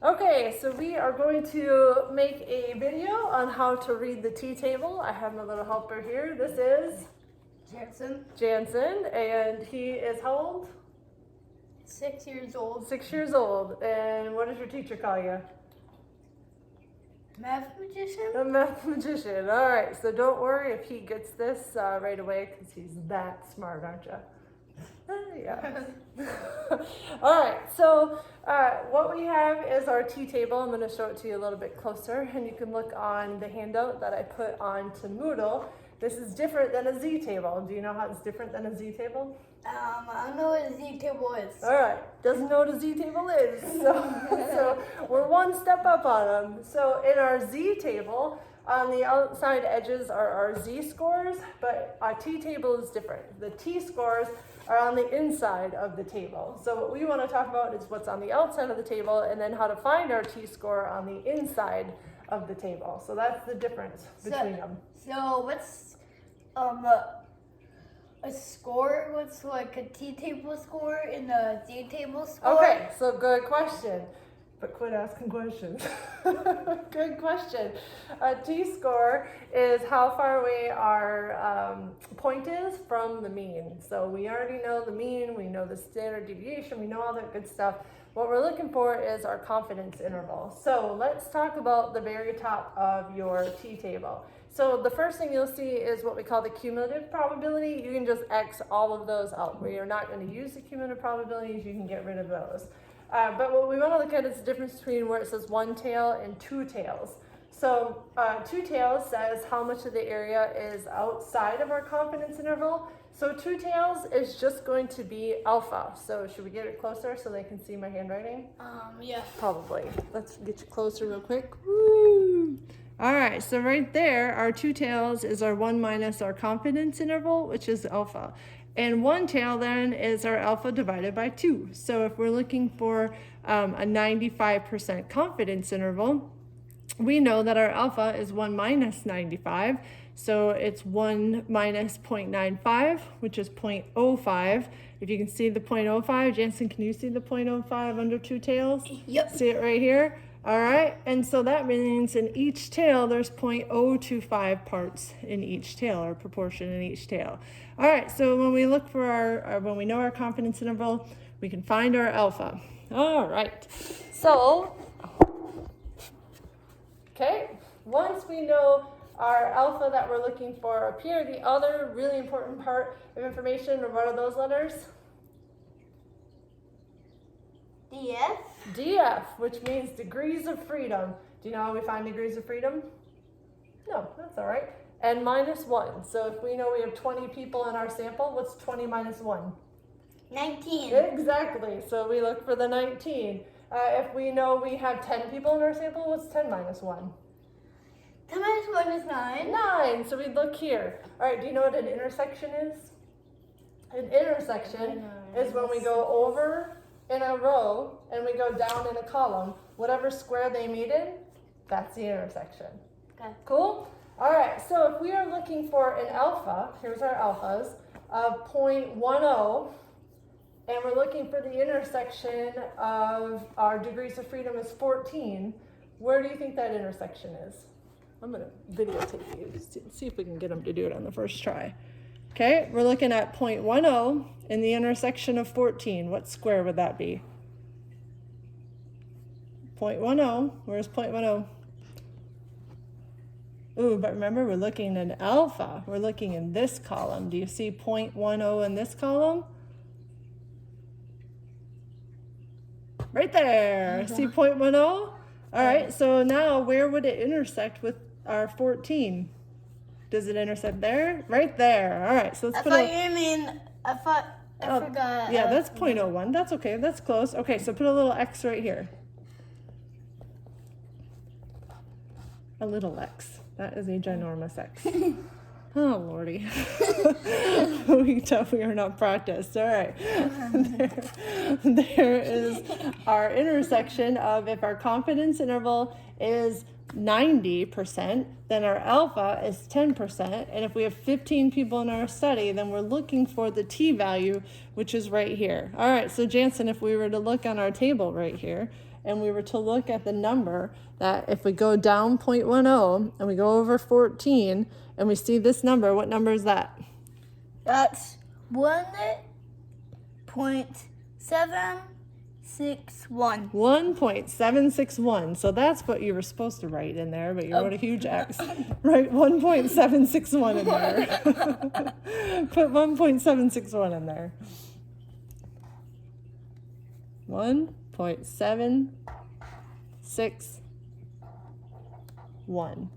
Okay, so we are going to make a video on how to read the T-table. I have my little helper here. This is Jansen, and he is how old? 6 years old. 6 years old. And what does your teacher call you? Math magician? A math magician. All right, so don't worry if he gets this right away because he's that smart, aren't you? Yeah. All right, so what we have is our T-table. I'm going to show it to you a little bit closer, and you can look on the handout that I put onto Moodle. This is different than a Z-table. Do you know how it's different than a Z-table? I don't know what a Z-table is. All right, doesn't know what a Z-table is. So we're one step up on them. So in our Z-table, on the outside edges are our Z-scores, but our T-table is different. The T-scores are on the inside of the table. So what we want to talk about is what's on the outside of the table and then how to find our T-score on the inside of the table. So that's the difference between them. So what's a score? What's like a T-table score and a Z-table score? Okay, so good question. But quit asking questions. Good question. A T-score is how far away our point is from the mean. So we already know the mean, we know the standard deviation, we know all that good stuff. What we're looking for is our confidence interval. So let's talk about the very top of your T-table. So the first thing you'll see is what we call the cumulative probability. You can just X all of those out. Where you're not going to use the cumulative probabilities, you can get rid of those. But what we want to look at is the difference between where it says one tail and two tails. So two tails says how much of the area is outside of our confidence interval. So two tails is just going to be alpha. So should we get it closer so they can see my handwriting? Yeah. Probably. Let's get you closer real quick. Woo! All right, so right there, our two tails is our 1 minus our confidence interval, which is alpha. And one tail then is our alpha divided by 2. So if we're looking for a 95% confidence interval, we know that our alpha is 1 minus 95. So it's 1 minus 0.95, which is 0.05. If you can see the 0.05, Jansen, can you see the 0.05 under two tails? Yep. See it right here? All right, and so that means in each tail, there's 0.025 parts in each tail, or proportion in each tail. All right, so when we look for when we know our confidence interval, we can find our alpha. All right, so, okay, once we know our alpha that we're looking for up here, the other really important part of information, what are those letters? DF. DF, which means degrees of freedom. Do you know how we find degrees of freedom? No, that's all right. N minus 1. So if we know we have 20 people in our sample, what's 20 minus 1? 19. Exactly. So we look for the 19. If we know we have 10 people in our sample, what's 10 minus 1? 10 minus 1 is 9. 9. So we look here. All right, do you know what an intersection is? An intersection is when we go over in a row and we go down in a column. Whatever square they meet in, that's the intersection. Okay. Cool? All right, so if we are looking for an alpha, here's our alphas, of 0.10, and we're looking for the intersection of our degrees of freedom is 14, where do you think that intersection is? I'm going to videotape you, see if we can get them to do it on the first try. Okay, we're looking at 0.10 in the intersection of 14. What square would that be? 0.10, where's 0.10? Ooh, but remember we're looking in alpha. We're looking in this column. Do you see 0.10 in this column? Right there, see 0.10? All right, so now where would it intersect with our 14? Does it intersect there? Right there. All right, so let's put I forgot. Yeah, that's 0.01. That's okay. That's close. Okay, so put a little X right here. A little X. That is a ginormous X. Oh, Lordy. We can tell we are not practiced. All right. There is our intersection of if our confidence interval is 90%, then our alpha is 10%. And if we have 15 people in our study, then we're looking for the t-value, which is right here. All right, so Jansen, if we were to look on our table right here, and we were to look at the number that if we go down 0.10 and we go over 14 and we see this number, what number is that? That's 1.761. 1.761. So that's what you were supposed to write in there, but you wrote a huge X. Write 1.761 in there. Put 1.761 in there. 1.761.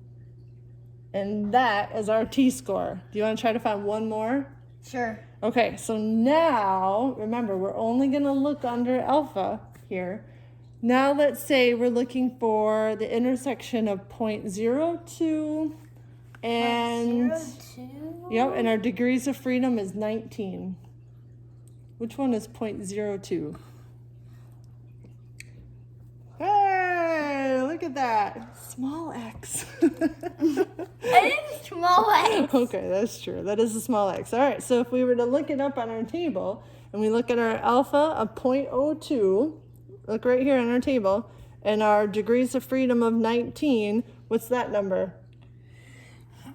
And that is our t-score. Do you want to try to find one more? Sure. Okay, so now, remember, we're only going to look under alpha here. Now let's say we're looking for the intersection of 0.02 and... 0.02? Yep, and our degrees of freedom is 19. Which one is 0.02? Hey, look at that. Small x. It is small x. Okay, that's true. That is a small x. All right, so if we were to look it up on our table, and we look at our alpha of 0.02, look right here on our table, and our degrees of freedom of 19, what's that number?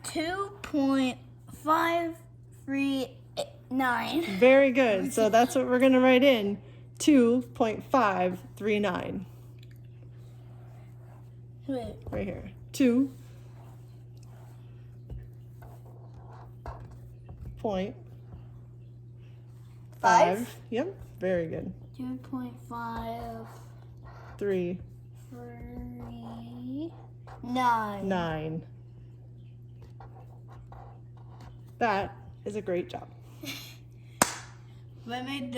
2.539. Very good. So that's what we're going to write in, 2.539. Wait. Right here. 2. Point. 5. Yep. Very good. 2.539. 3. 9. That is a great job. I made the